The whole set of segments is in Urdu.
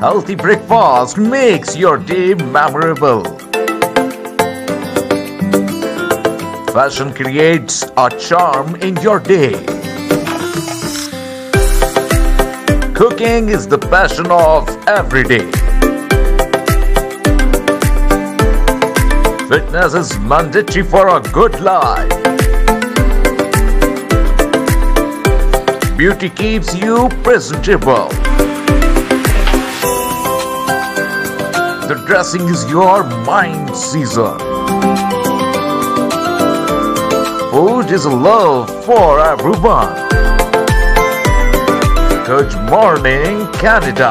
Healthy breakfast makes your day memorable. Fashion creates a charm in your day. Cooking is the passion of every day. Fitness is mandatory for a good life. Beauty keeps you presentable. The dressing is your mind season. Food is a love for everyone. Good morning, Canada.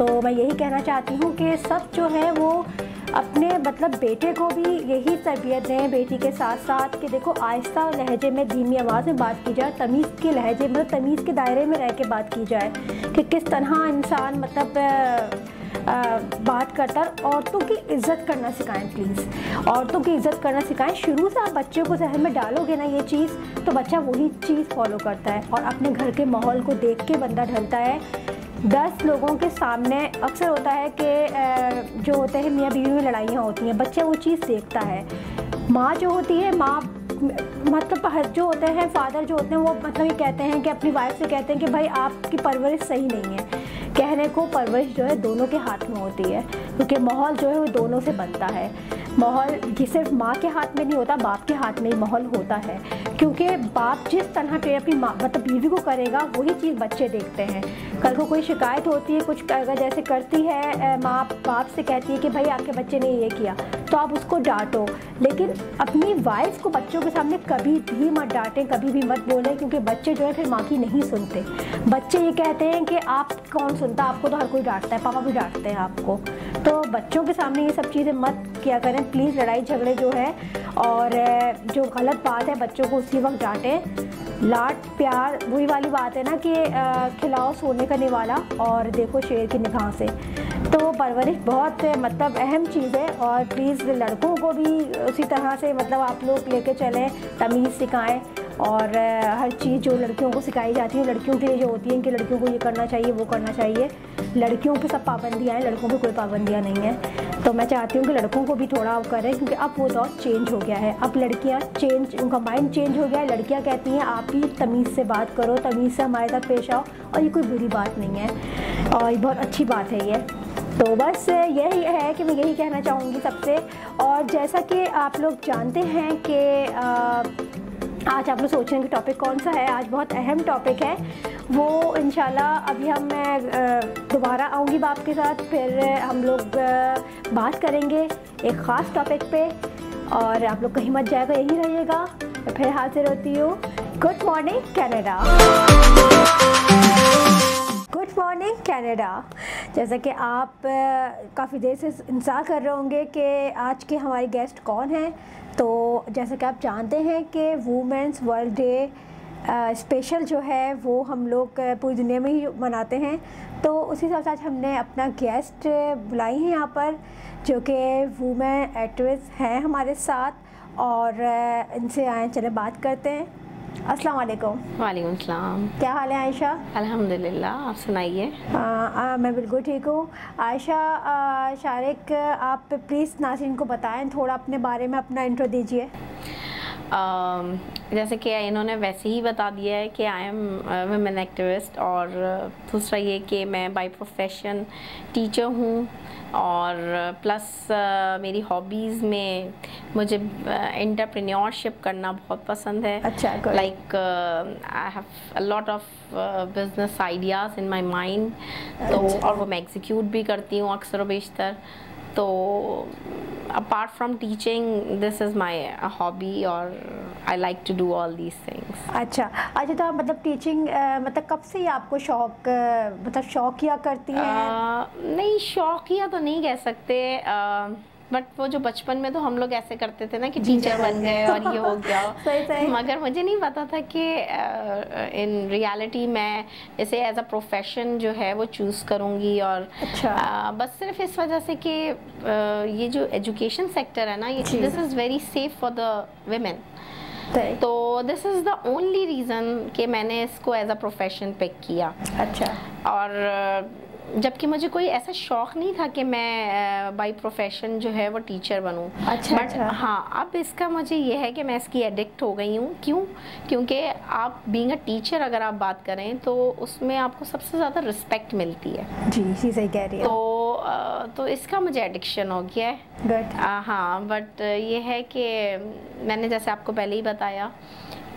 تو میں یہی کہنا چاہتی ہوں کہ سب جو ہے وہ اپنے مطلب بیٹے کو بھی یہی تربیت دیں بیٹی کے ساتھ ساتھ کہ دیکھو آہستہ لہجے میں دھیمی آواز میں بات کی جائے, تمیز کے لہجے مطلب تمیز کے دائرے میں رہ کے بات کی جائے کہ کس طرح انسان مطلب بات کرتا ہے. عورتوں کی عزت کرنا سکھائیں پلیز, عورتوں کی عزت کرنا سکھائیں. شروع سے آپ بچے کو ذہن میں ڈالو گے نا یہ چیز تو بچہ وہی چیز فالو کرتا ہے اور اپنے گھر کے ماحول کو دیکھ کے بندہ ڈھلتا ہے. 10 لوگوں کے سامنے اکثر ہوتا ہے کہ جو ہوتے ہیں میاں بیوی میں لڑائیاں ہوتی ہیں, بچہ وہ چیز دیکھتا ہے. ماں جو ہوتی ہے, ماں مطلب جو ہوتے ہیں فادر جو ہوتے ہیں وہ مطلب یہ کہتے ہیں کہ اپنی وائف سے کہتے ہیں کہ بھائی آپ کی پرورش صحیح نہیں ہے. کہنے کو پرورش جو ہے دونوں کے ہاتھ میں ہوتی ہے کیونکہ ماحول جو ہے وہ دونوں سے بنتا ہے. ماحول صرف ماں کے ہاتھ میں نہیں ہوتا, باپ کے ہاتھ میں ہی ماحول ہوتا ہے کیونکہ باپ جس طرح اپنی مطلب بیوی کو کرے گا وہی چیز بچے دیکھتے ہیں. کل کو کوئی شکایت ہوتی ہے کچھ اگر جیسے کرتی ہے ماں باپ سے کہتی ہے کہ بھائی آپ کے بچے نے یہ کیا تو آپ اس کو ڈانٹو, لیکن اپنی وائف کو بچوں کے سامنے کبھی بھی مت ڈانٹیں, کبھی بھی مت بولیں کیونکہ بچے جو ہے پھر ماں کی نہیں سنتے. بچے یہ کہتے ہیں کہ آپ کون سنتا, آپ کو تو ہر کوئی ڈانٹتا ہے, پاپا بھی ڈانٹتے ہیں آپ کو. تو بچوں کے سامنے یہ سب چیزیں مت کیا کریں پلیز. لڑائی جھگڑے جو ہے اور جو غلط بات ہے بچوں کو اسی وقت ڈانٹیں. لاڈ پیار وہی والی بات ہے نا کہ کھلاؤ سونے کا نوالا اور دیکھو شیر کی نگاہ سے. تو پرورش بہت مطلب اہم چیز ہے اور پلیز لڑکوں کو بھی اسی طرح سے مطلب آپ لوگ لے کے چلیں, تمیز سکھائیں اور ہر چیز جو لڑکیوں کو سکھائی جاتی ہے لڑکیوں کے لیے جو ہوتی ہیں کہ لڑکیوں کو یہ کرنا چاہیے وہ کرنا چاہیے. لڑکیوں پہ سب پابندیاں ہیں, لڑکوں پہ کوئی پابندیاں نہیں ہیں. تو میں چاہتی ہوں کہ لڑکوں کو بھی تھوڑا کریں کیونکہ اب وہ دور چینج ہو گیا ہے. اب لڑکیاں چینج, ان کا مائنڈ چینج ہو گیا ہے. لڑکیاں کہتی ہیں آپ بھی تمیز سے بات کرو, تمیز سے ہمارے ساتھ پیش آؤ, اور یہ کوئی بری بات نہیں ہے اور یہ بہت اچھی بات ہے یہ. تو بس یہی ہے کہ میں یہی کہنا چاہوں گی سب سے. اور جیسا کہ آپ لوگ جانتے ہیں کہ آج آپ لوگ سوچ رہے ہیں کہ ٹاپک کون سا ہے. آج بہت اہم ٹاپک ہے, وہ انشاءاللہ ابھی میں دوبارہ آؤں گی باپ کے ساتھ, پھر ہم لوگ بات کریں گے ایک خاص ٹاپک پہ اور آپ لوگ کہیں مت جائے گا, یہی رہیے گا. پھر حاضر ہوتی ہوں. Good morning Canada, good morning Canada. جیسا کہ آپ کافی دیر سے انتظار کر رہے ہوں گے کہ آج کے ہماری گیسٹ کون ہیں, تو جیسا کہ آپ جانتے ہیں کہ وومنس ورلڈ ڈے اسپیشل جو ہے وہ ہم لوگ پوری دنیا میں ہی مناتے ہیں. تو اسی حساب سے آج ہم نے اپنا گیسٹ بلائی ہیں یہاں پر جو کہ وومن ایکٹیوسٹ ہیں ہمارے ساتھ, اور ان سے آئیں چلیں بات کرتے ہیں. السلام علیکم. وعلیکم السلام. کیا حال ہے عائشہ؟ الحمدللہ, آپ سنائیے. میں بالکل ٹھیک ہوں. عائشہ شارق, آپ پلیز ناظرین کو بتائیں تھوڑا اپنے بارے میں, اپنا انٹرو دیجیے. جیسے کہ انہوں نے ویسے ہی بتا دیا ہے کہ آئی ایم ویمن ایکٹیوسٹ, اور دوسرا یہ کہ میں بائی پروفیشن ٹیچر ہوں, اور پلس میری ہابیز میں مجھے انٹرپرینیورشپ کرنا بہت پسند ہے. اچھا, like I have a lot of business ideas in my mind, تو اور وہ میں ایگزیکیوٹ بھی کرتی ہوں اکثر و بیشتر. تو apart from teaching, this is my hobby, اور I like to do all these things. اچھا تو آپ مطلب ٹیچنگ مطلب کب سے آپ کو شوق, مطلب شوقیہ کرتی ہیں؟ نہیں, شوقیہ تو نہیں کہہ سکتے, بٹ وہ جو بچپن میں تو ہم لوگ ایسے کرتے تھے نا کہ ٹیچر بن گئے اور یہ ہو گیا. مگر مجھے نہیں پتا تھا کہ ان ریالٹی میں اسے ایز اے پروفیشن جو ہے وہ چوز کروں گی. اور بس صرف اس وجہ سے کہ یہ جو ایجوکیشن سیکٹر ہے نا, یہ this is very safe for the women. تو this is the only reason کہ میں نے اس کو ایز اے پروفیشن پک کیا. اچھا. اور جبکہ مجھے کوئی ایسا شوق نہیں تھا کہ میں بائی پروفیشن جو ہے وہ ٹیچر بنوں. بٹ ہاں, اب اس کا مجھے یہ ہے کہ میں اس کی ایڈکٹ ہو گئی ہوں. کیوں؟ کیونکہ آپ بینگ اے ٹیچر اگر آپ بات کریں تو اس میں آپ کو سب سے زیادہ رسپیکٹ ملتی ہے. جی صحیح کہہ رہی ہے. تو اس کا مجھے ایڈکشن ہو گیا ہے. ہاں, بٹ یہ ہے کہ میں نے جیسے آپ کو پہلے ہی بتایا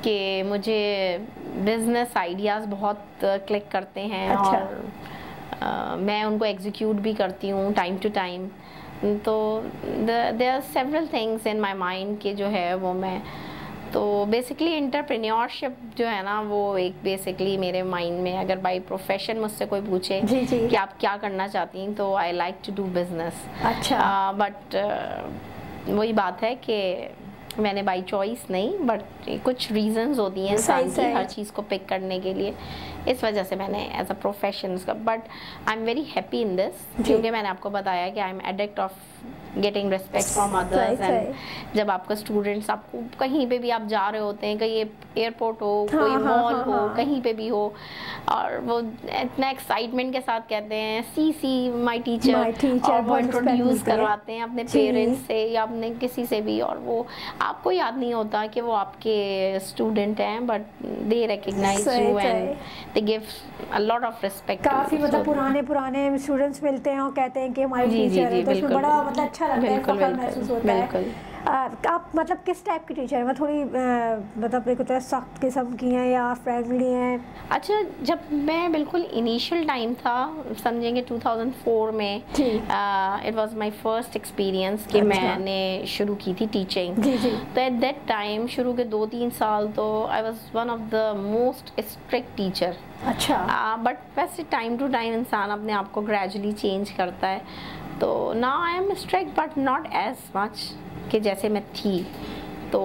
کہ مجھے بزنس آئیڈیاز بہت کلک کرتے ہیں, اور میں ان کو ایگزیکیوٹ بھی کرتی ہوں ٹائم ٹو ٹائم. تو there are several things in my mind کہ جو ہے وہ میں تو بیسکلی انٹرپرینیورشپ جو ہے نا وہ ایک بیسکلی میرے مائنڈ میں, اگر بائی پروفیشن مجھ سے کوئی پوچھے کہ آپ کیا کرنا چاہتی ہیں تو I like to do business. اچھا. بٹ وہی بات ہے کہ میں نے بائی چوائس نہیں, بٹ کچھ ریزنز ہوتی ہیں انسان کی ہر چیز کو پک کرنے کے لیے, اس وجہ سے میں نے ایز اے پروفیشن کا. But I am very happy in this, کیونکہ میں نے آپ کو بتایا کہ I am addict of getting respect from others. And جب آپ کا اسٹوڈنٹس آپ کو کہیں پہ بھی آپ جا رہے ہوتے ہیں, کہیں ایئرپورٹ ہو, کوئی مال ہو, کہیں پہ بھی ہو, اور وہ اتنا ایکسائٹمنٹ کے ساتھ کہتے ہیں سی سی مائی ٹیچر, اور وہ انٹروڈیوس کرواتے ہیں اپنے پیرنٹس سے یا اپنے کسی سے بھی, اور وہ آپ کو یاد نہیں ہوتا کہ وہ آپ کے اسٹوڈنٹ ہیں, but they recognise you and they gave a lot of respect. کافی مطلب پرانے اسٹوڈنٹس ملتے ہیں اور کہتے ہیں کہ ہماری ٹیچر ہے, تو اس میں بڑا مطلب اچھا لگتا ہے, فخر محسوس ہوتا ہے. آپ مطلب کس ٹائپ کی ٹیچر ہیں؟ میں تھوڑی مطلب ایک ہوتا ہے سخت قسم کی ہیں یا فرینڈلی ہیں؟ اچھا, جب میں بالکل انیشیل ٹائم تھا, سمجھیں گے 2004 میں, it was my first experience کہ میں نے شروع کی تھی ٹیچنگ. تو ایٹ دیٹ ٹائم شروع کے 2-3 سال تو I was one of the most strict teacher. اچھا. بٹ ویسے ٹائم ٹو ٹائم انسان اپنے آپ کو گریجولی چینج کرتا ہے, تو نا I am strict but not as much کہ جیسے میں تھی. تو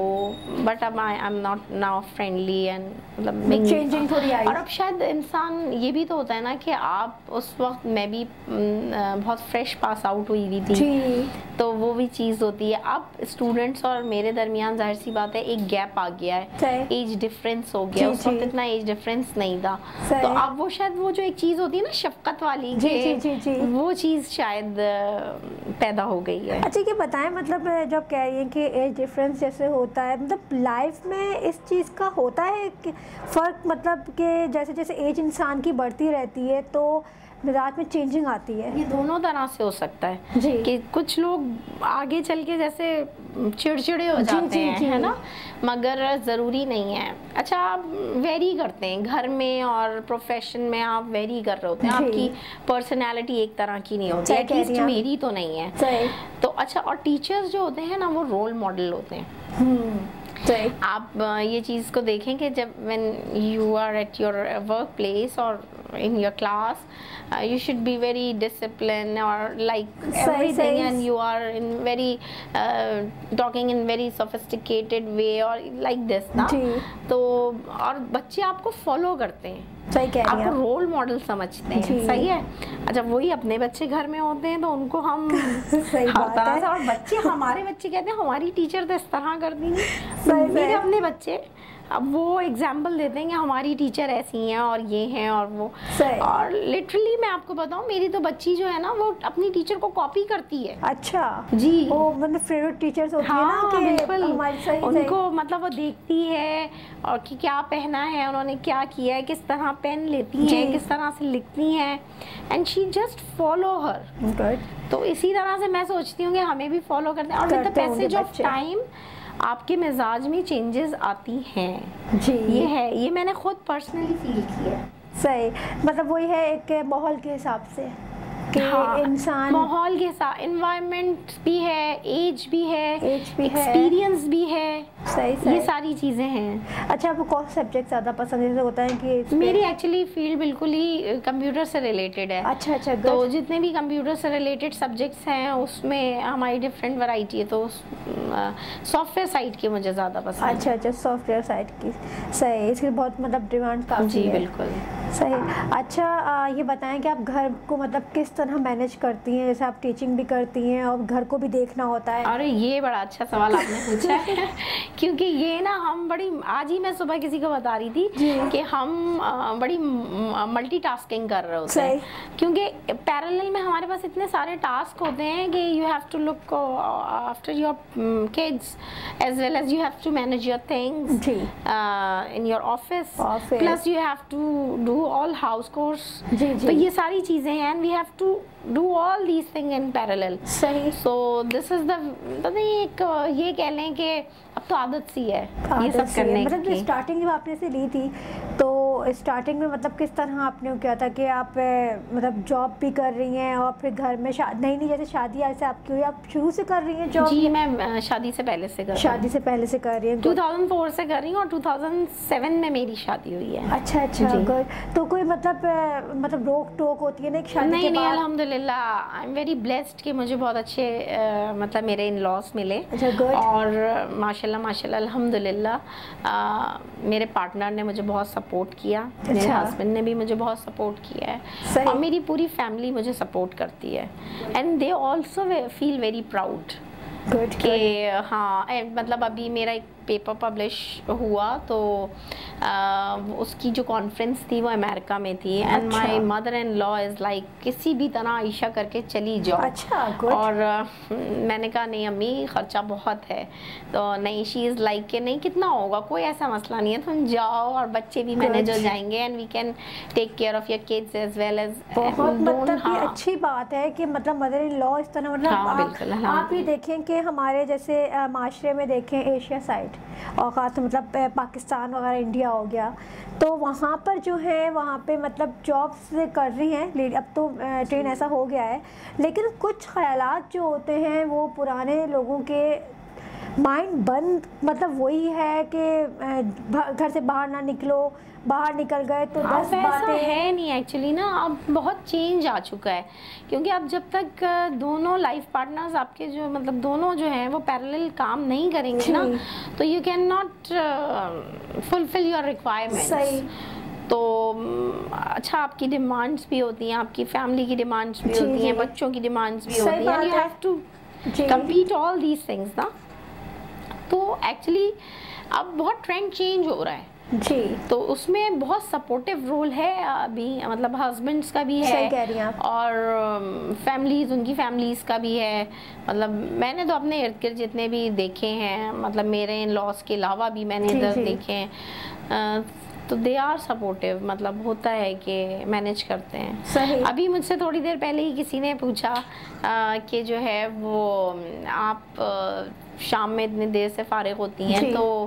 بٹ اب I am not now friendly and مطلب چینجنگ تھوڑی آئی. اور اب شاید انسان یہ بھی تو ہوتا ہے نا کہ آپ اس وقت میں بھی بہت فریش پاس آؤٹ ہوئی ہوئی تھی, تو وہ بھی چیز ہوتی ہے. اب اسٹوڈنٹس اور میرے درمیان ظاہر سی بات ہے ایک گیپ آ گیا ہے, ایج ڈفرینس ہو گیا. اس وقت اتنا ایج ڈفرینس نہیں تھا, تو اب وہ شاید وہ جو ایک چیز ہوتی ہے نا شفقت والی, وہ چیز شاید پیدا ہو گئی ہے. اچھا, یہ بتائیں مطلب جب کہہ رہی ہیں کہ ایج ڈفرینس جیسے ہوتا ہے, مطلب لائف میں اس چیز کا ہوتا ہے فرق, مطلب کہ جیسے جیسے ایج انسان کی بڑھتی رہتی ہے تو مزاج میں چینجنگ آتی ہے؟ یہ دونوں طرح سے ہو سکتا ہے کہ کچھ لوگ آگے چل کے جیسے چڑچڑے ہو جاتے ہیں, ہے نا, مگر ضروری نہیں ہے. اچھا, آپ ویری کرتے ہیں گھر میں اور پروفیشن میں, آپ ویری کر رہے ہوتے ہیں, آپ کی پرسنالٹی ایک طرح کی نہیں ہوتی, ایٹ لیسٹ میری تو نہیں ہے. تو اچھا, اور ٹیچرز جو ہوتے ہیں نا وہ رول ماڈل ہوتے ہیں. آپ یہ چیز کو دیکھیں کہ جب when you are at your work place or in your class, you should be very disciplined or like everything, and you are in very talking in very sophisticated way or like this na. تو اور بچے آپ کو فالو کرتے ہیں, آپ کو رول ماڈل سمجھتے ہیں. صحیح ہے. اچھا, وہی اپنے بچے گھر میں ہوتے ہیں تو ان کو ہم ہر طرح سے, اور بچے ہمارے بچے کہتے ہیں ہماری ٹیچر تو اس طرح کرتی ہیں. میرے اپنے بچے اب وہ ایگزامپل دیتے ہیں کہ ہماری ٹیچر ایسی ہیں اور یہ ہیں اور وہ, اور لٹرلی میں آپ کو بتاؤں میری تو بچی جو ہے نا وہ اپنی ٹیچر کو کاپی کرتی ہے. اچھا جی, وہ مطلب فیوریٹ ٹیچرز ہوتی ہیں نا کہ بالکل ان کو مطلب وہ دیکھتی ہے اور کہ کیا پہنا ہے انہوں نے, کیا کیا ہے, کس طرح پین لیتی ہیں, کس طرح سے لکھتی ہیں, اینڈ شی جسٹ فالو ہر. تو اسی طرح سے میں سوچتی ہوں کہ ہمیں بھی فالو کرتے ہیں, اور with the passage of time آپ کے مزاج میں چینجز آتی ہیں. یہ ہے, یہ میں نے خود پرسنلی فیل کیا. صحیح, مطلب وہی ہے ایک ماحول کے حساب سے کہ انسان ماحول کے ساتھ, انوائرمنٹ بھی ہے, ایج بھی ہے, ایکسپیرینس بھی ہے, یہ ساری چیزیں ہیں. اچھا, آپ کو کون سبجیکٹ زیادہ پسند ہے؟ ہوتا ہے کہ میری ایکچولی فیلڈ بالکل ہی کمپیوٹر سے ریلیٹڈ ہے. اچھا اچھا, تو جتنے بھی کمپیوٹر سے ریلیٹڈ سبجیکٹس ہیں اس میں ہماری ڈفرینٹ ورائٹی ہے, تو سافٹ ویئر سائٹ کی مجھے زیادہ پسند ہے. اچھا اچھا, سافٹ ویئر سائٹ کی. صحیح, اس کی بہت مطلب ڈیمانڈ کافی ہے. جی بالکل. صحیح. اچھا, یہ بتائیں کہ آپ گھر کو مطلب کس طرح مینیج کرتی ہیں؟ جیسے آپ ٹیچنگ بھی کرتی ہیں اور گھر کو بھی دیکھنا ہوتا ہے. ارے یہ بڑا اچھا سوال آپ نے پوچھا ہے کیونکہ یہ نا ہم بڑی, آج ہی میں صبح کسی کو بتا رہی تھی کہ ہم بڑی ملٹی ٹاسکنگ کر رہے ہوتے ہیں, کیونکہ پیرالل میں ہمارے پاس اتنے سارے ٹاسک ہوتے ہیں کہ you have to look after your kids as well as you have to manage your things in your office, plus you have to do all house course. تو یہ ساری چیزیں ہیں, and we have to do all these things in parallel. صحیح. So this is the ایک یہ کہہ لیں کہ اب تو عادت سی ہے یہ سب کرنے کی. مطلب اسٹارٹنگ جب آپ نے سے لی تھی تو اسٹارٹنگ میں مطلب کس طرح آپ نے کیا تھا کہ آپ مطلب جاب بھی کر رہی ہیں اور پھر گھر میں نہیں جیسے شادی ایسے آپ کی ہوئی، آپ شروع سے کر رہی ہیں جاب؟ جی میں شادی سے پہلے سے کر رہی ہوں. شادی سے پہلے سے کر رہی ہیں. 2004 سے کر رہی ہوں اور 2007 میں میری شادی ہوئی ہے. اچھا اچھا گڈ. تو کوئی مطلب روک ٹوک ہوتی ہے نا ایک شادی کے بعد؟ نہیں الحمدللہ آئی ایم ویری بلیسڈ کہ مجھے بہت اچھے مطلب میرے ان لاس ملے. اور ماشاءاللہ الحمدللہ میرے پارٹنر نے مجھے بہت سپورٹ کیا، میرے ہسبینڈ نے بھی مجھے بہت سپورٹ کیا ہے، اور میری پوری فیملی مجھے سپورٹ کرتی ہے. And they also feel very proud کہ ہاں مطلب ابھی میرا ایک پیپر پبلش ہوا تو اس کی جو کانفرنس تھی وہ امریکہ میں تھی. And my mother and law is like کسی بھی طرح عائشہ کر کے چلی جاؤ. اور میں نے کہا نہیں امی خرچہ بہت ہے، تو نہیں شی از لائک کہ نہیں کتنا ہوگا کوئی ایسا مسئلہ نہیں ہے، تم جاؤ اور بچے بھی مینیج ہو جائیں گے and we can take care of your kids as well as. بہت مطلب یہ اچھی بات ہے کہ مطلب مدر ان لا اس طرح مطلب آپ یہ دیکھیں کہ ہمارے جیسے معاشرے میں دیکھیں ایشیا سائڈ اور خاص مطلب پاکستان وغیرہ انڈیا ہو گیا، تو وہاں پر جو ہے وہاں پہ مطلب جابس کر رہی ہیں. اب تو ٹرین ایسا ہو گیا ہے، لیکن کچھ خیالات جو ہوتے ہیں وہ پرانے لوگوں کے مائنڈ بند مطلب وہی ہے کہ گھر سے باہر نہ نکلو، باہر نکل گئے تو 10 باتیں ہے نہیں. ایکچولی نا اب بہت چینج آ چکا ہے، کیونکہ اب جب تک دونوں لائف پارٹنرز آپ کے جو مطلب دونوں جو ہیں وہ پیرلل کام نہیں کریں گے نا تو you can not fulfil your requirements. تو اچھا آپ کی ڈیمانڈس بھی ہوتی ہیں، آپ کی فیملی کی ڈیمانڈس بھی ہوتی ہیں، بچوں کی ڈیمانڈس بھی ہوتی ہیں، you have to complete all these things نا. تو ایکچولی اب بہت ٹرینڈ چینج ہو رہا ہے جی، تو اس میں بہت سپورٹیو رول ہے ابھی مطلب ہسبینڈس کا بھی ہے اور فیملیز ان کی فیملیز کا بھی ہے. مطلب میں نے تو اپنے ارد گرد جتنے بھی دیکھے ہیں مطلب میرے ان لاس کے علاوہ بھی میں نے ادھر دیکھے ہیں تو دے آر سپورٹیو، مطلب ہوتا ہے کہ مینیج کرتے ہیں. ابھی مجھ سے تھوڑی دیر پہلے ہی کسی نے پوچھا کہ جو ہے وہ آپ شام میں اتنی دیر سے فارغ ہوتی ہیں تو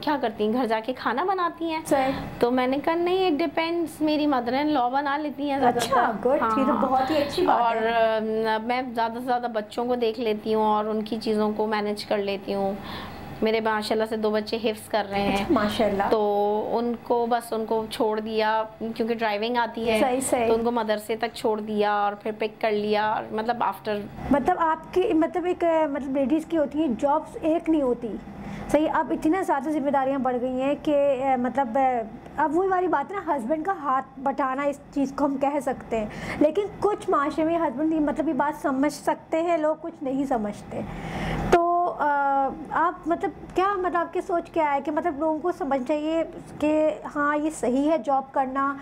کیا کرتی ہیں، گھر جا کے کھانا بناتی ہیں؟ تو میں نے کہا نہیں اٹ ڈیپینڈس، میری مدر ان لا بنا لیتی ہیں بہت ہی اچھی بات ہے، اور میں زیادہ سے زیادہ بچوں کو دیکھ لیتی ہوں اور ان کی چیزوں کو مینیج کر لیتی ہوں. میرے ماشاءاللہ سے 2 بچے حفظ کر رہے ہیں ماشاءاللہ، تو ان کو چھوڑ دیا کیونکہ ڈرائیونگ آتی ہے تو ان کو مدرسے تک چھوڑ دیا اور پھر پک کر لیا. مطلب آفٹر مطلب آپ کی مطلب ایک مطلب لیڈیز کی ہوتی ہیں جابس ایک نہیں ہوتی صحیح. اب اتنا زیادہ ذمہ داریاں بڑھ گئی ہیں کہ مطلب اب وہی والی بات ہے نا، ہسبینڈ کا ہاتھ بٹانا اس چیز کو ہم کہہ سکتے ہیں، لیکن کچھ معاشرے میں ہسبینڈ مطلب یہ بات سمجھ سکتے ہیں لوگ، کچھ نہیں سمجھتے. تو آپ مطلب کیا مطلب آپ کی سوچ کیا ہے کہ مطلب لوگوں کو سمجھ چاہیے کہ ہاں یہ صحیح ہے جاب کرنا،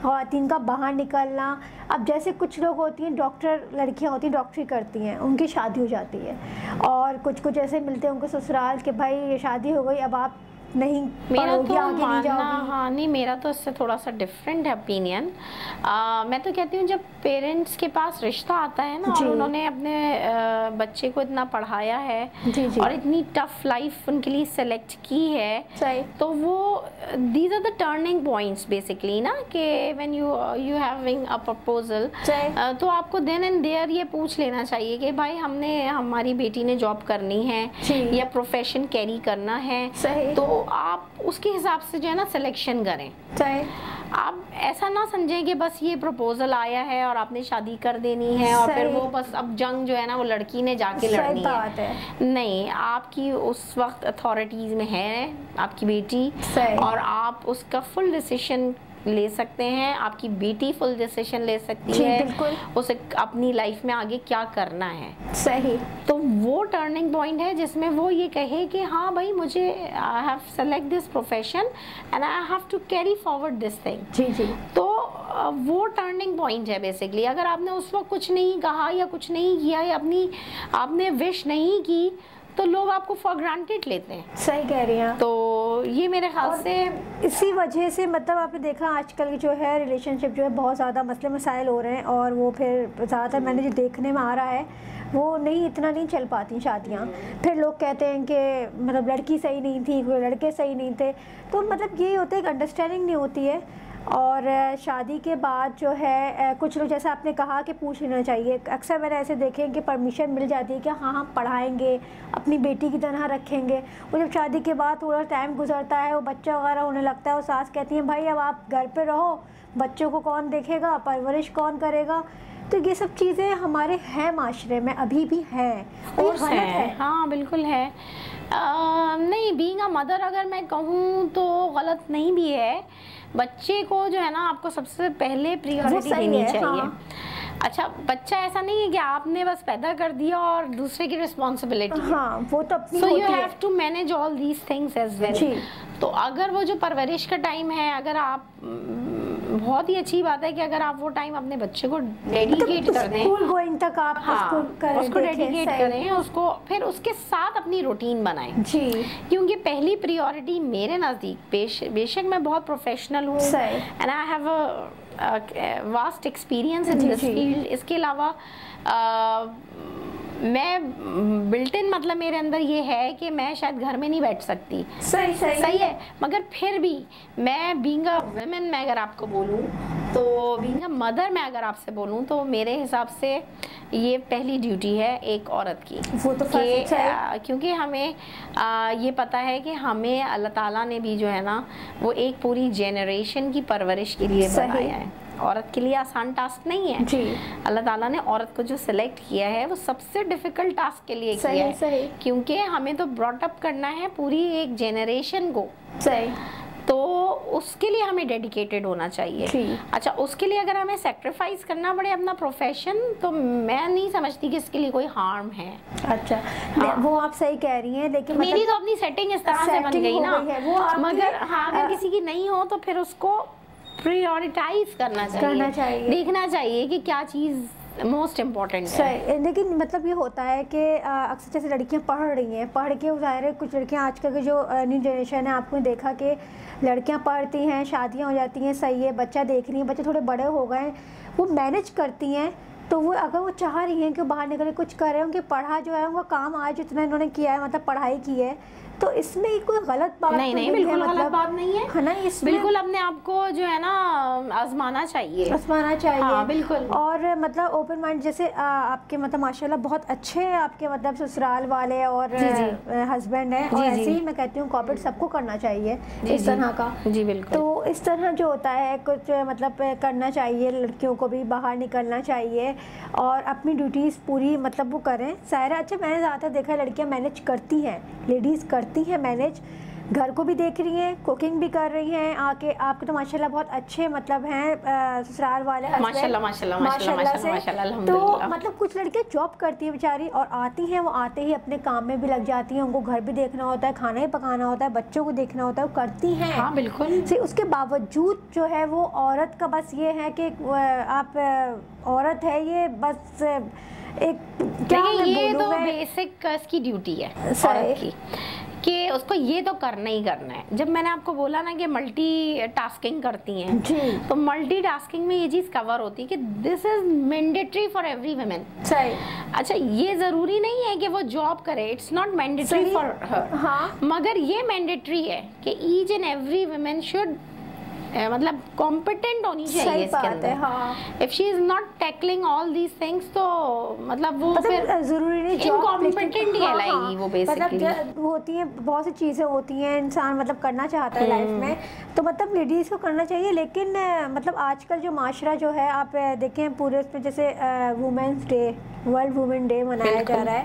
خواتین کا باہر نکلنا. اب جیسے کچھ لوگ ہوتی ہیں ڈاکٹر لڑکیاں ہوتی ہیں ڈاکٹری کرتی ہیں، ان کی شادی ہو جاتی ہے اور کچھ ایسے ملتے ہیں ان کو سسرال کہ بھائی یہ شادی ہو گئی اب آپ نہیں میرا تو ماننا ہاں نہیں میرا تو اس سے تھوڑا سا ڈفرینٹ ہے اپینین. میں تو کہتی ہوں جب پیرنٹس کے پاس رشتہ آتا ہے نا اور انہوں نے اپنے بچے کو اتنا پڑھایا ہے اور اتنی ٹف لائف ان کے لیے سلیکٹ کی ہے تو وہ these are the turning points basically نا کہ when you having a proposal تو آپ کو دین اینڈ دیئر یہ پوچھ لینا چاہیے کہ بھائی ہماری بیٹی نے جاب کرنی ہے یا پروفیشن کیری کرنا ہے تو آپ اس کے حساب سے جو ہے نا سلیکشن کریں. آپ ایسا نہ سمجھیں کہ بس یہ پروپوزل آیا ہے اور آپ نے شادی کر دینی ہے اور پھر وہ بس اب جنگ جو ہے نا وہ لڑکی نے جا کے لڑنی ہے. نہیں، آپ کی اس وقت اتھارٹیز میں ہے آپ کی بیٹی اور آپ اس کا فل ڈیسیشن لے سکتے ہیں. آپ کی بیٹی فل ڈیسیشن لے سکتی ہے اسے اپنی لائف میں آگے کیا کرنا ہے. صحیح. تو وہ ٹرننگ پوائنٹ ہے جس میں وہ یہ کہے کہ ہاں بھائی مجھے I have select this profession and I have to carry forward this thing. تو وہ ٹرننگ پوائنٹ ہے بیسکلی. اگر آپ نے اس وقت کچھ نہیں کہا یا کچھ نہیں کیا یا آپ نے وش نہیں کی تو لوگ آپ کو فار گرانٹیڈ لیتے ہیں. صحیح کہہ رہی ہیں. تو یہ میرے خیال سے اسی وجہ سے مطلب آپ نے دیکھا آج کل جو ہے ریلیشن شپ جو ہے بہت زیادہ مسئلے مسائل ہو رہے ہیں اور وہ پھر زیادہ تر میں نے جو دیکھنے میں آ رہا ہے وہ نہیں اتنا نہیں چل پاتی شادیاں. پھر لوگ کہتے ہیں کہ مطلب لڑکی صحیح نہیں تھی, کوئی لڑکے صحیح نہیں تھے, تو مطلب یہی ہوتا ہے ایک انڈرسٹینڈنگ نہیں ہوتی ہے. اور شادی کے بعد جو ہے کچھ لوگ جیسے آپ نے کہا کہ پوچھ لینا چاہیے. اکثر میں نے ایسے دیکھے کہ پرمیشن مل جاتی ہے کہ ہاں ہم پڑھائیں گے, اپنی بیٹی کی طرح رکھیں گے. وہ جب شادی کے بعد تھوڑا ٹائم گزرتا ہے, وہ بچہ وغیرہ ہونے لگتا ہے, وہ ساس کہتی ہیں بھائی اب آپ گھر پہ رہو, بچوں کو کون دیکھے گا, پرورش کون کرے گا. تو یہ سب چیزیں ہمارے ہیں معاشرے میں ابھی بھی ہیں, غلط ہے. ہاں بالکل ہے. نہیں, بینگ اے مدر اگر میں کہوں تو غلط نہیں بھی ہے. بچے کو جو ہے نا آپ کو سب سے پہلے پریورٹی دینی چاہیے. اچھا, بچہ ایسا نہیں ہے کہ آپ نے بس پیدا کر دیا اور دوسرے کی رسپانسبلٹی. ہاں وہ تو اپنی ہوتی ہے. So you have to manage all these things as well. تو اگر وہ جو پرورش کا ٹائم ہے, اگر آپ بہت ہی اچھی بات ہے کہ اگر آپ وہ ٹائم اپنے بچے کو ڈیڈیکیٹ کر دیں, اسکول گوئنگ تک آپ اس کو ڈیڈیکیٹ کریں, اس کو پھر اس کے ساتھ اپنی روٹین بنائیں. جی, کیونکہ پہلی پریورٹی میرے نزدیک, بے شک میں بہت پروفیشنل ہوں and I have a vast experience in this field. اس کے علاوہ میں بلٹ ان مطلب میرے اندر یہ ہے کہ میں شاید گھر میں نہیں بیٹھ سکتی. صحیح ہے, مگر پھر بھی میں بینگ اے ویمن میں اگر آپ کو بولوں تو, بینگ اے مدر میں اگر آپ سے بولوں تو میرے حساب سے یہ پہلی ڈیوٹی ہے ایک عورت کی. وہ تو کیونکہ ہمیں یہ پتہ ہے کہ ہمیں اللہ تعالیٰ نے بھی جو ہے نا وہ ایک پوری جنریشن کی پرورش کے لیے بنایا ہے. عورت کے لیے آسان ٹاسک نہیں ہے. جی, اللہ تعالیٰ نے عورت کو جو سلیکٹ کیا ہے وہ سب سے ڈیفیکلٹ ٹاسک کے لیے کیا ہے, کیونکہ ہمیں تو براٹ اپ کرنا ہے پوری ایک جنریشن کو. تو اس کے لیے ہمیں ڈیڈیکیٹڈ ہونا چاہیے. اچھا, اس کے لیے اگر ہمیں سیکریفائز کرنا پڑے اپنا پروفیشن, تو میں نہیں سمجھتی کہ اس کے لیے کوئی ہارم ہے. اچھا, وہ آپ صحیح کہہ رہی ہیں, لیکن میری تو اپنی سیٹنگ اس طرح سے بن گئی نا, مگر ہاں اگر کسی کی نہیں ہو تو پھر اس کو پریورٹائز کرنا چاہیے, دیکھنا چاہیے کہ کیا چیز موسٹ امپورٹنٹ ہے. لیکن مطلب یہ ہوتا ہے کہ اکثر جیسے لڑکیاں پڑھ رہی ہیں, پڑھ کے ظاہر ہے کچھ لڑکیاں آج کل کی جو نیو جنریشن ہے, آپ نے دیکھا کہ لڑکیاں پڑھتی ہیں, شادیاں ہو جاتی ہیں, صحیح ہے, بچہ دیکھ رہی ہیں, بچے تھوڑے بڑے ہو گئے ہیں, وہ مینیج کرتی ہیں. تو وہ اگر وہ چاہ رہی ہیں کہ باہر نکلے کچھ کریں, ان کے پڑھا جو ہے ان کا کام آج اتنا انہوں نے کیا ہے, مطلب پڑھائی کی ہے, تو اس میں کوئی غلط بات نہیں, بالکل غلط بات نہیں ہے نا. اس بالکل اپنے آپ کو جو ہے نا آزمانا چاہیے. بالکل. اور مطلب اوپن مائنڈ, جیسے آپ کے مطلب ماشاءاللہ بہت اچھے ہیں آپ کے مطلب سسرال والے اور ہسبینڈ ہیں, اور ایسے ہی میں کہتی ہوں کوآپریٹ سب کو کرنا چاہیے اس طرح کا. جی بالکل. تو اس طرح جو ہوتا ہے کچھ مطلب کرنا چاہیے, لڑکیوں کو بھی باہر نکلنا چاہیے اور اپنی ڈیوٹیز پوری مطلب وہ کریں. ظاہر ہے, اچھا میں نے زیادہ دیکھا لڑکیاں مینیج کرتی ہیں, لیڈیز کرتی ہیں مینیج, گھر کو بھی دیکھ رہی ہیں, کوکنگ بھی کر رہی ہیں. کے آپ کے تو ماشاءاللہ بہت اچھے مطلب ہیں سسرال والے, ماشاءاللہ سے. تو مطلب کچھ لڑکیاں جاب کرتی ہیں بیچاری, اور آتی ہیں, وہ آتے ہی اپنے کام میں بھی لگ جاتی ہیں, ان کو گھر بھی دیکھنا ہوتا ہے, کھانا بھی پکانا ہوتا ہے, بچوں کو دیکھنا ہوتا ہے, وہ کرتی ہیں. ہاں بالکل. اس کے باوجود جو ہے وہ عورت کا بس یہ ہے کہ آپ عورت ہے, یہ بس ایک یہ تو بیسک اس کی ڈیوٹی ہے عورت کی کہ اس کو یہ تو کرنا ہی کرنا ہے. جب میں نے آپ کو بولا نا کہ ملٹی ٹاسکنگ کرتی ہیں, تو ملٹی ٹاسکنگ میں یہ چیز کور ہوتی ہے کہ this is mandatory for every women. اچھا, یہ ضروری نہیں ہے کہ وہ جاب کرے, it's not mandatory for her, مگر یہ مینڈیٹری ہے کہ each and every women should مطلب کمپیٹنٹ ہونی چاہیے اس کے اندر. If she is not tackling all these things تو مطلب وہ پھر ضروری نہیں انکمپیٹنٹ ہی کہلائے گی. وہ بیسکلی ہوتی ہیں, بہت سی چیزیں ہوتی ہیں انسان مطلب کرنا چاہتا ہے لائف میں, تو مطلب لیڈیز کو کرنا چاہیے. لیکن مطلب آج کل جو معاشرہ جو ہے, آپ دیکھیں پورے اس میں جیسے women's day, world women day منایا جا رہا ہے,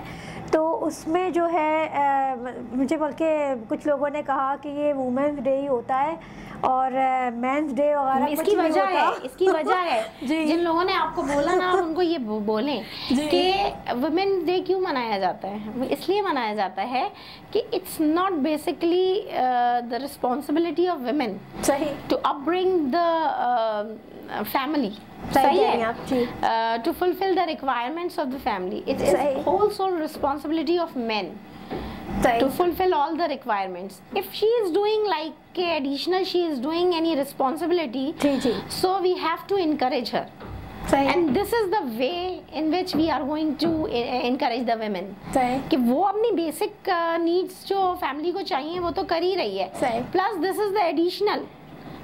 تو اس میں جو ہے مجھے بلکہ کچھ لوگوں نے کہا کہ یہ وومنس ڈے ہی ہوتا ہے اور مینس ڈے وغیرہ. اس کی وجہ ہے جن لوگوں نے آپ کو بولا نا, ان کو یہ بولیں کہ وومن ڈے کیوں منایا جاتا ہے. اس لیے منایا جاتا ہے کہ it's not basically the responsibility of women to up bring the family, to fulfill the requirements of the family. It is whole sole responsibility of men to fulfill all the requirements. If she is doing like additional, she is doing any responsibility, so we have to encourage her. and this is the way in which we are going to encourage the women کہ وہ اپنی بیسک نیڈس جو فیملی کو چاہیے وہ تو کر ہی رہی ہے, plus this is the additional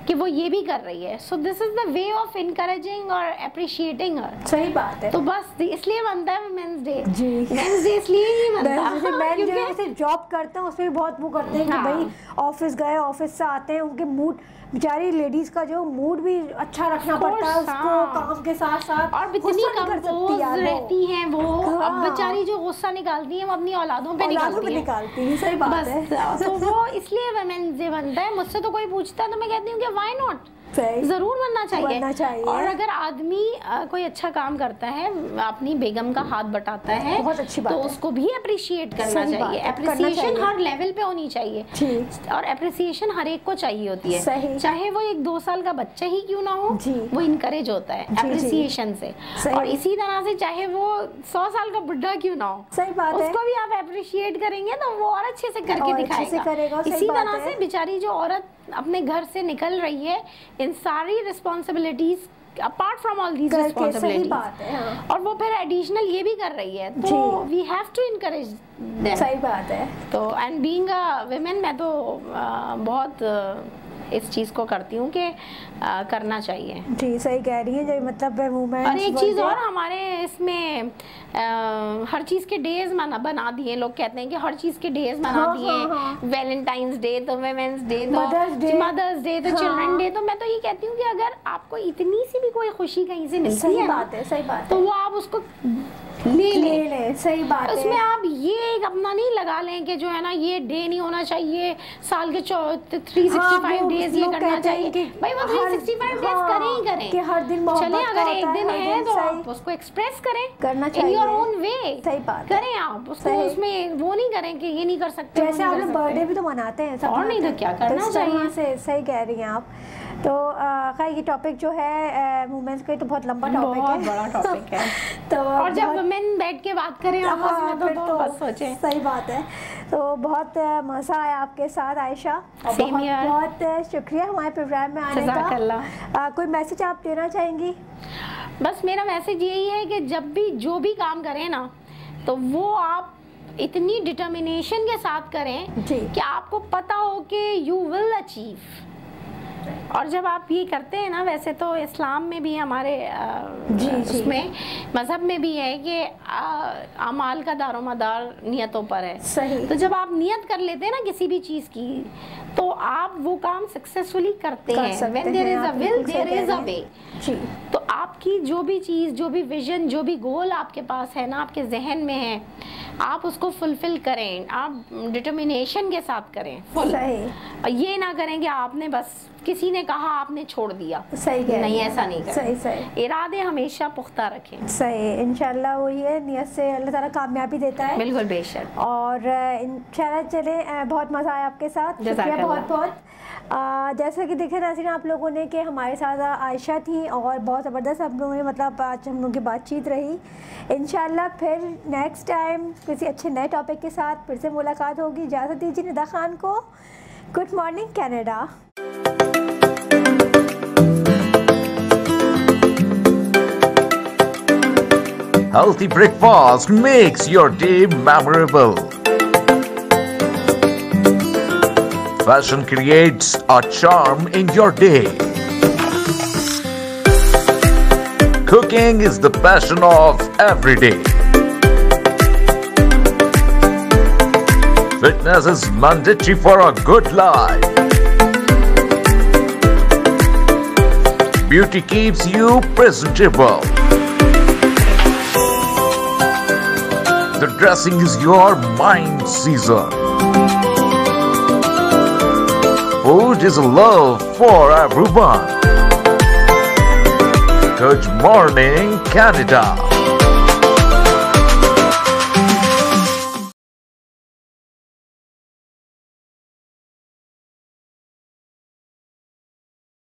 کہ وہ یہ بھی کر رہی ہے. سو دس از دا وے آف انکریجنگ اور اپریشیٹنگ ہر. صحیح بات ہے. تو بس اس لیے بنتا ہے ویمنس ڈے. ویمنس ڈے اس لیے ہی بنتا ہے. مین جو ایسے جاب کرتے ہیں اس میں بھی بہت وہ کرتے ہیں کہ بھائی آفس گئے, آفس سے آتے ہیں, ان کے موڈ بیچاری لیڈیز کا جو موڈ بھی اچھا رکھنا پڑتا ہے اس کو کام کے ساتھ ساتھ, اور اتنی کمپوز رہتی ہیں وہ. اب بیچاری جو غصہ نکالتی ہیں وہ اپنی اولادوں پہ نکالتی ہیں. صحیح بات ہے. تو وہ اس لیے ویمنس ڈے بنتا ہے. مجھ سے تو کوئی پوچھتا ہے تو میں کہتی ہوں کہ وائی ناٹ, ضرور بننا چاہیے. اور اگر آدمی کوئی اچھا کام کرتا ہے, اپنی بیگم کا ہاتھ بٹاتا ہے, بہت اچھی بات, تو اس کو بھی اپریشیٹ کرنا چاہیے. اپریسیشن ہر لیول پہ ہونی چاہیے, اور اپریسیشن ہر ایک کو چاہیے ہوتی ہے, چاہے وہ 1-2 سال کا بچہ ہی کیوں نہ ہو, وہ انکریج ہوتا ہے اپریسیشن سے. اور اسی طرح سے چاہے وہ 100 سال کا بڈھا کیوں نہ ہو, اس کو بھی آپ اپریشیٹ کریں گے تو وہ اور اچھے سے کر کے دکھائے گا. اسی طرح سے بیچاری جو عورت اپنے گھر سے نکل رہی ہے, ان ساری responsibilities apart from all these responsibilities, اور وہ پھر ایڈیشنل یہ بھی کر رہی ہے, تو we have to encourage them. صحیح بات ہے. تو and being a women میں تو بہت اس چیز کو کرتی ہوں کہ کرنا چاہیے. جی صحیح کہہ رہی ہیں. جو مطلب وومن, اور ایک چیز اور, ہمارے اس میں ہر چیز کے ڈیز بنا دیے. لوگ کہتے ہیں کہ ہر چیز کے ڈیز بنا دیے, ویلنٹائنس ڈے تو ویمنس ڈے تو مدرس ڈے تو چلڈرن ڈے. تو میں تو یہ کہتی ہوں کہ اگر آپ کو اتنی سی بھی کوئی خوشی کہیں سے ملتی ہے تو وہ آپ اس کو لے لیں. صحیح بات ہے. اس میں آپ یہ ایک اپنا نہیں لگا لیں کہ جو ہے نا یہ ڈے نہیں ہونا چاہیے, سال کے 365 ڈیز یہ کرنا چاہیے. بھائی وہ 365 ڈیز کریں ہی کریں کہ ہر دن چلیں. اگر ایک دن ہے تو آپ اس کو ایکسپریس کریں, کرنا چاہیے in your own way. صحیح بات کریں آپ اس کو, اس میں وہ نہیں کریں کہ یہ نہیں کر سکتے. جیسے آپ برتھ ڈے بھی تو مناتے ہیں, اور نہیں تو کیا کرنا چاہیے. صحیح کہہ رہی ہیں آپ. تو خیر یہ ٹاپک جو ہے وومنس کا, تو بہت لمبا ٹاپک ہے, بہت بڑا ٹاپک ہے. تو اور جب وومن بیٹھ کے بات کریں آپس میں تو بہت سوچیں. صحیح بات ہے. تو بہت مزہ آیا آپ کے ساتھ عائشہ, بہت شکریہ ہمارے پروگرام میں آنے کا. کوئی میسج آپ دینا چاہیں گی؟ بس میرا میسج یہی ہے کہ جب بھی جو بھی کام کریں نا, تو وہ آپ اتنی ڈٹرمنیشن کے ساتھ کریں کہ آپ کو پتا ہو کہ یو ول اچیو. اور جب آپ یہ کرتے ہیں نا, ویسے تو اسلام میں بھی ہمارے اس میں مذہب میں بھی ہے کہ اعمال کا دار و مدار نیتوں پر ہے. صحیح. تو جب آپ نیت کر لیتے ہیں نا کسی بھی چیز کی, تو آپ وہ کام سکسیسفلی کرتے ہیں. when there is a will there is a way. تو آپ کی جو بھی چیز, جو بھی ویژن, جو بھی گول آپ کے پاس ہے نا, آپ کے ذہن میں ہے, آپ اس کو فلفل کریں, آپ ڈٹرمنیشن کے ساتھ کریں. صحیح. اور یہ نہ کریں کہ آپ نے بس کسی نے کہا آپ نے چھوڑ دیا. صحیح نہیں, ایسا نہیں کریں. صحیح. ارادے ہمیشہ پختہ رکھیں. صحیح. انشاءاللہ وہی ہے, نیت سے اللہ تعالیٰ کامیابی دیتا ہے. بالکل, بے شک. اور انشاءاللہ چلیں, بہت مزہ آیا آپ کے ساتھ. شکریہ بہت بہت. جیسا کہ دیکھیں ناظرین آپ لوگوں نے کہ ہمارے ساتھ عائشہ تھیں, اور بہت زبردست ہم لوگوں نے مطلب آج ہم لوگوں کی بات چیت رہی. انشاءاللہ پھر نیکسٹ ٹائم کسی اچھے نئے ٹاپک کے ساتھ پھر سے ملاقات ہوگی. اجازت دیجیے ندا خان کو. Good morning Canada. Healthy breakfast makes your day memorable. Fashion creates a charm in your day. Cooking is the passion of every day. Fitness is mandatory for a good life. Beauty keeps you presentable. The dressing is your mind season. Food is love for everyone. Good morning, Canada.